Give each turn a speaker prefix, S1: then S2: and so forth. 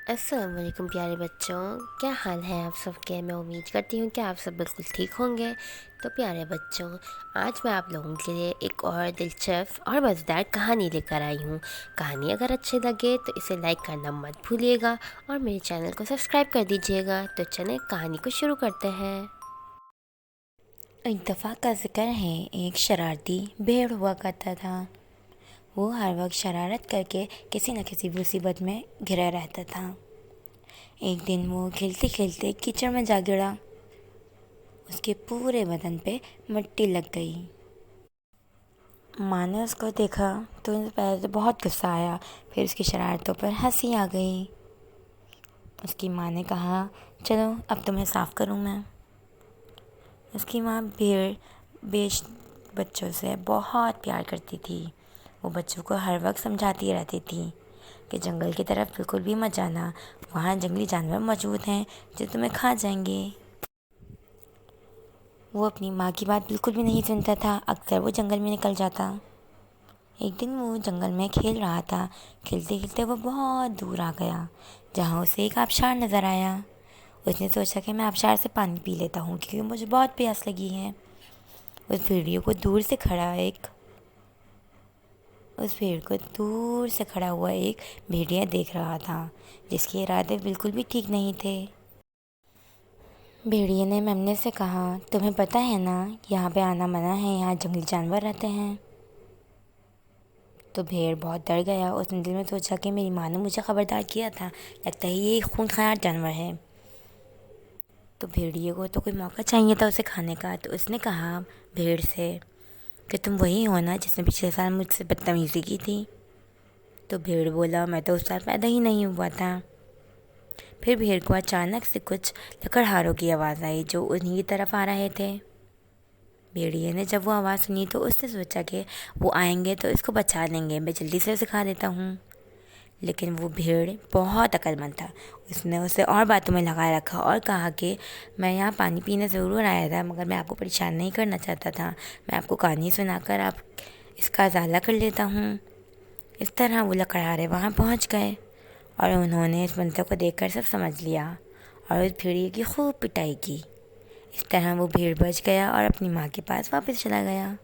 S1: السلام علیکم پیارے بچوں، کیا حال ہے آپ سب کے؟ میں امید کرتی ہوں کہ آپ سب بالکل ٹھیک ہوں گے۔ تو پیارے بچوں، آج میں آپ لوگوں کے لیے ایک اور دلچسپ اور مزیدار کہانی لے کر آئی ہوں۔ کہانی اگر اچھی لگے تو اسے لائک کرنا مت بھولیے گا اور میرے چینل کو سبسکرائب کر دیجیے گا۔ تو چلیں کہانی کو شروع کرتے ہیں۔ ایک دفعہ کا ذکر ہے، ایک شرارتی بھیڑ ہوا کرتا تھا۔ وہ ہر وقت شرارت کر کے کسی نہ کسی مصیبت میں گھرا رہتا تھا۔ ایک دن وہ کھیلتے کھیلتے کیچڑ میں جا گرا۔ اس کے پورے بدن پہ مٹی لگ گئی۔ ماں نے اس کو دیکھا تو پہلے تو بہت غصہ آیا، پھر اس کی شرارتوں پر ہنسی آ گئی۔ اس کی ماں نے کہا، چلو اب تمہیں صاف کروں میں۔ اس کی ماں بیش بچوں سے بہت پیار کرتی تھی۔ وہ بچوں کو ہر وقت سمجھاتی رہتی تھی کہ جنگل کی طرف بالکل بھی مت جانا، وہاں جنگلی جانور موجود ہیں جو تمہیں کھا جائیں گے۔ وہ اپنی ماں کی بات بالکل بھی نہیں سنتا تھا، اکثر وہ جنگل میں نکل جاتا۔ ایک دن وہ جنگل میں کھیل رہا تھا، کھیلتے کھیلتے وہ بہت دور آ گیا جہاں اسے ایک آبشار نظر آیا۔ اس نے سوچا کہ میں آبشار سے پانی پی لیتا ہوں کیونکہ مجھے بہت پیاس لگی ہے۔ اس بھیڑیے کو دور سے کھڑا ہوا ایک بھیڑیا دیکھ رہا تھا جس کے ارادے بالکل بھی ٹھیک نہیں تھے۔ بھیڑیے نے میمنے سے کہا، تمہیں پتہ ہے نا یہاں پہ آنا منع ہے، یہاں جنگلی جانور رہتے ہیں۔ تو بھیڑ بہت ڈر گیا۔ اس نے دل میں سوچا کہ میری ماں نے مجھے خبردار کیا تھا، لگتا ہے یہ خونخوار جانور ہے۔ تو بھیڑیے کو تو کوئی موقع چاہیے تھا اسے کھانے کا۔ تو اس نے کہا بھیڑ سے کہ تم وہی ہو نا جس نے پچھلے سال مجھ سے بدتمیزی کی تھی؟ تو بھیڑ بولا، میں تو اس سال پیدا ہی نہیں ہوا تھا۔ پھر بھیڑ کو اچانک سے کچھ لکڑہاروں کی آواز آئی جو انہی کی طرف آ رہے تھے۔ بھیڑیے نے جب وہ آواز سنی تو اس نے سوچا کہ وہ آئیں گے تو اس کو بچا لیں گے، میں جلدی سے اسے کھا لیتا ہوں۔ لیکن وہ بھیڑ بہت عقل مند تھا، اس نے اسے اور باتوں میں لگا رکھا اور کہا کہ میں یہاں پانی پینے ضرور آیا تھا مگر میں آپ کو پریشان نہیں کرنا چاہتا تھا، میں آپ کو کہانی سنا کر آپ اس کا ازالہ کر لیتا ہوں۔ اس طرح وہ لکڑہارے وہاں پہنچ گئے اور انہوں نے اس منظر کو دیکھ کر سب سمجھ لیا اور اس بھیڑیے کی خوب پٹائی کی۔ اس طرح وہ بھیڑ بچ گیا اور اپنی ماں کے پاس واپس چلا گیا۔